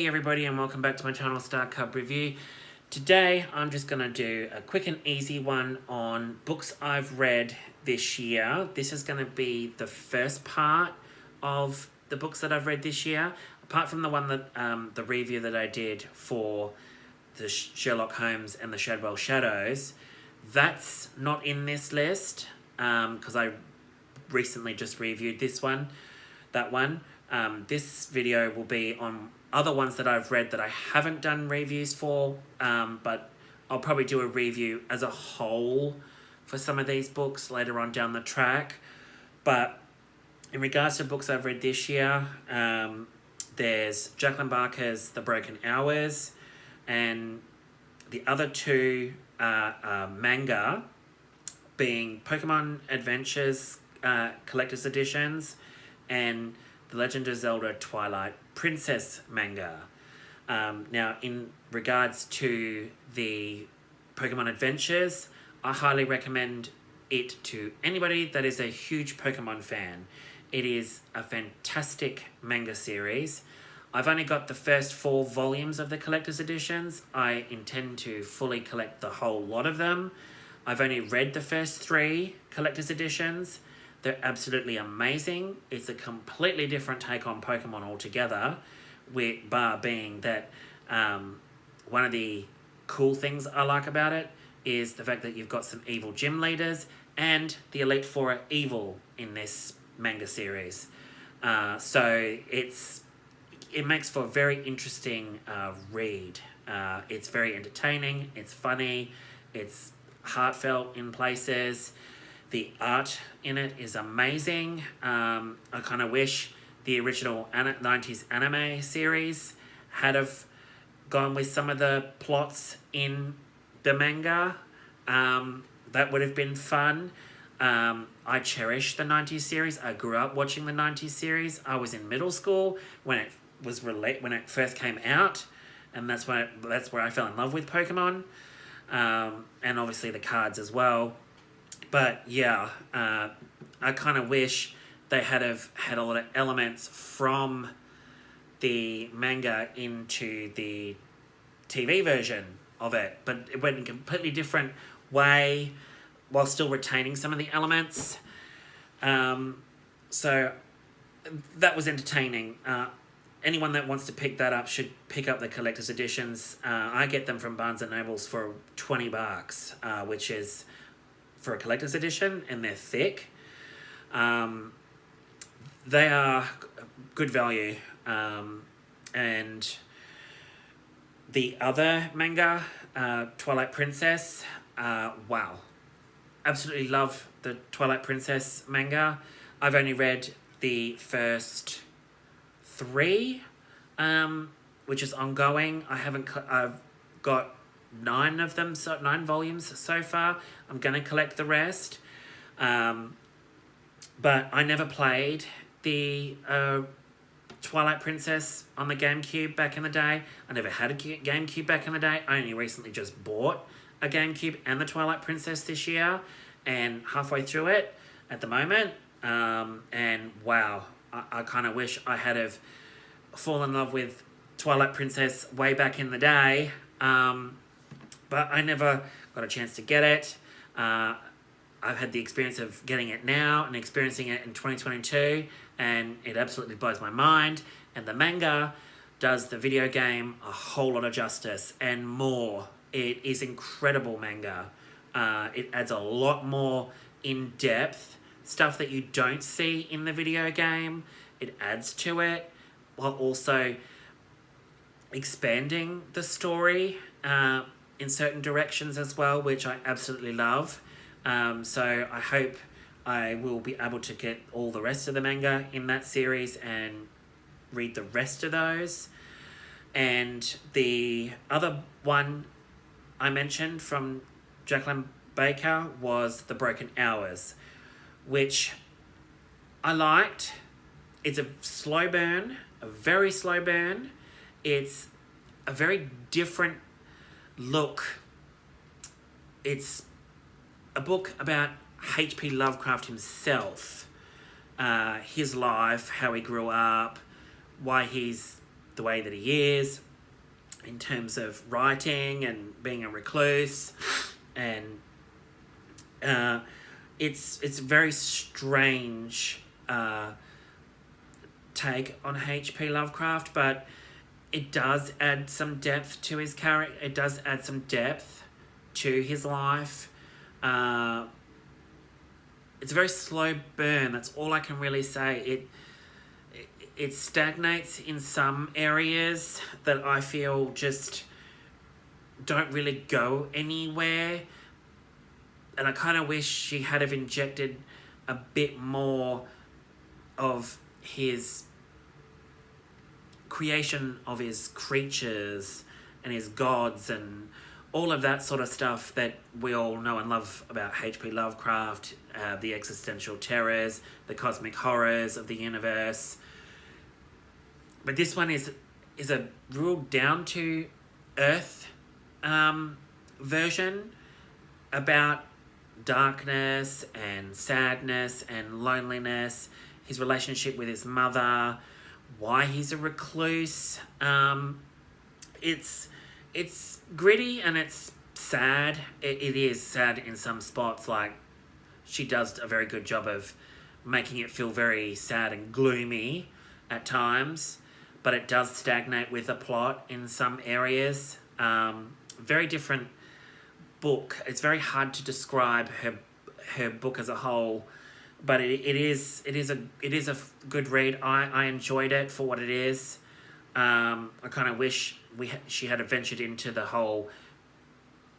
everybody, and welcome back to my channel Star Cub Review. Today I'm just going to do a quick and easy one on books I've read this year. This is going to be the first part of the books that I've read this year, apart from the one that the review that I did for the Sherlock Holmes and the Shadwell Shadows. That's not in this list because I recently just reviewed that one. This video will be on other ones that I've read that I haven't done reviews for, but I'll probably do a review as a whole for some of these books later on down the track. But in regards to books I've read this year, there's Jacqueline Barker's The Broken Hours, and the other two are manga, being Pokemon Adventures Collector's Editions and The Legend of Zelda Twilight Princess manga. Now, in regards to the Pokemon Adventures, I highly recommend it to anybody that is a huge Pokemon fan. It is a fantastic manga series. I've only got the first 4 volumes of the collector's editions. I intend to fully collect the whole lot of them. I've only read the first 3 collector's editions. They're absolutely amazing. It's a completely different take on Pokemon altogether, with bar being that one of the cool things I like about it is the fact that you've got some evil gym leaders, and the Elite Four are evil in this manga series. So it makes for a very interesting read. It's very entertaining, it's funny, it's heartfelt in places. The art in it is amazing. I kind of wish the original 90s anime series had have gone with some of the plots in the manga. That would have been fun. I cherish the 90s series. I grew up watching the 90s series. I was in middle school when it first came out, and that's where I fell in love with Pokemon, and obviously the cards as well. But yeah, I kind of wish they had a lot of elements from the manga into the TV version of it, but it went in a completely different way while still retaining some of the elements. So that was entertaining. Anyone that wants to pick that up should pick up the collector's editions. I get them from Barnes & Nobles for $20, which is for a collector's edition, and they're thick. They are good value. And the other manga, Twilight Princess, wow. Absolutely love the Twilight Princess manga. I've only read the first 3, which is ongoing. I've got 9 of them, 9 volumes so far. I'm going to collect the rest. But I never played the Twilight Princess on the GameCube back in the day. I never had a GameCube back in the day. I only recently just bought a GameCube and the Twilight Princess this year, and halfway through it at the moment. And wow, I kind of wish I had have fallen in love with Twilight Princess way back in the day. But I never got a chance to get it. I've had the experience of getting it now and experiencing it in 2022, and it absolutely blows my mind. And the manga does the video game a whole lot of justice and more. It is incredible manga. It adds a lot more in-depth stuff that you don't see in the video game. It adds to it while also expanding the story in certain directions as well, which I absolutely love. So I hope I will be able to get all the rest of the manga in that series and read the rest of those. And the other one I mentioned from Jacqueline Baker was The Broken Hours, which I liked. It's a slow burn, a very slow burn. It's a very different look. It's a book about H.P. Lovecraft himself, his life, how he grew up, why he's the way that he is in terms of writing and being a recluse, and it's a very strange take on H.P. Lovecraft, but it does add some depth to his character. It does add some depth to his life. It's a very slow burn. That's all I can really say. It stagnates in some areas that I feel just don't really go anywhere. And I kind of wish she had have injected a bit more of his creation of his creatures and his gods and all of that sort of stuff that we all know and love about H.P. Lovecraft, the existential terrors, the cosmic horrors of the universe. But this one is a real down-to-earth version about darkness and sadness and loneliness, his relationship with his mother, why he's a recluse. It's gritty and it's sad. It is sad in some spots. Like, she does a very good job of making it feel very sad and gloomy at times, but it does stagnate with the plot in some areas. Very different book. It's very hard to describe her book as a whole, but it is a good read. I enjoyed it for what it is. I kind of wish she had ventured into the whole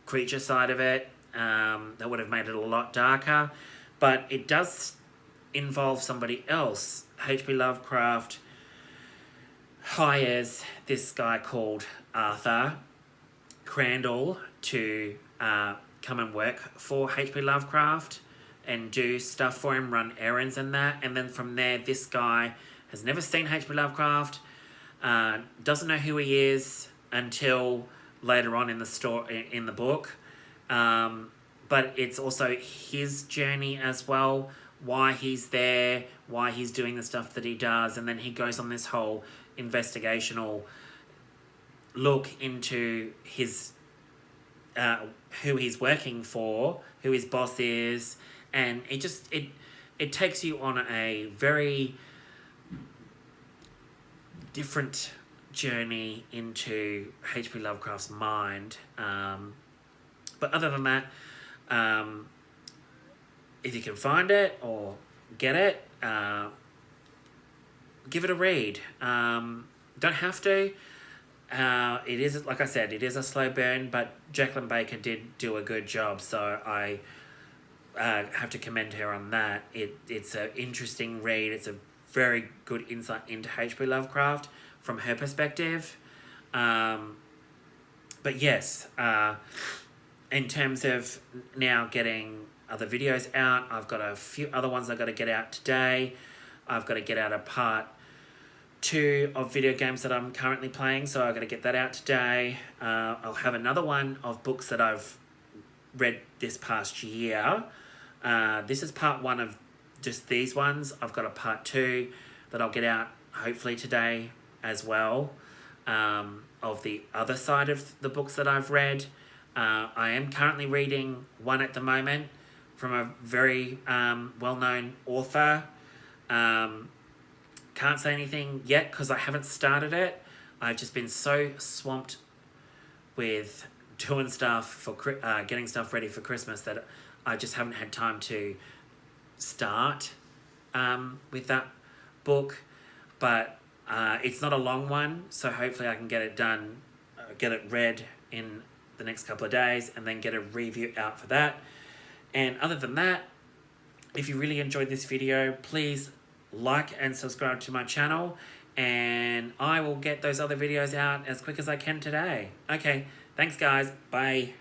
creature side of it. That would have made it a lot darker, but it does involve somebody else. H.P. Lovecraft hires this guy called Arthur Crandall to come and work for H.P. Lovecraft and do stuff for him, run errands and that. And then from there, this guy has never seen H.P. Lovecraft, doesn't know who he is until later on in the book. But it's also his journey as well, why he's there, why he's doing the stuff that he does, and then he goes on this whole investigational look into his who he's working for, who his boss is, and it takes you on a very different journey into H.P. Lovecraft's mind. But other than that, if you can find it or get it, give it a read. Don't have to. It is, like I said, it is a slow burn, but Jacqueline Baker did do a good job, so I have to commend her on that. It's an interesting read. It's a very good insight into H.P. Lovecraft from her perspective. But yes, in terms of now getting other videos out, I've got a few other ones I've got to get out today. I've got to get out a part 2 of video games that I'm currently playing, so I've got to get that out today. I'll have another one of books that I've read this past year. This is part 1 of just these ones. I've got a part 2 that I'll get out hopefully today as well, of the other side of the books that I've read. I am currently reading one at the moment from a very well-known author. Can't say anything yet because I haven't started it. I've just been so swamped with doing stuff for getting stuff ready for Christmas that I just haven't had time to start with that book. But it's not a long one, so hopefully I can get it done, get it read in the next couple of days, and then get a review out for that. And other than that, if you really enjoyed this video, please like and subscribe to my channel, and I will get those other videos out as quick as I can today. Okay, thanks guys, bye.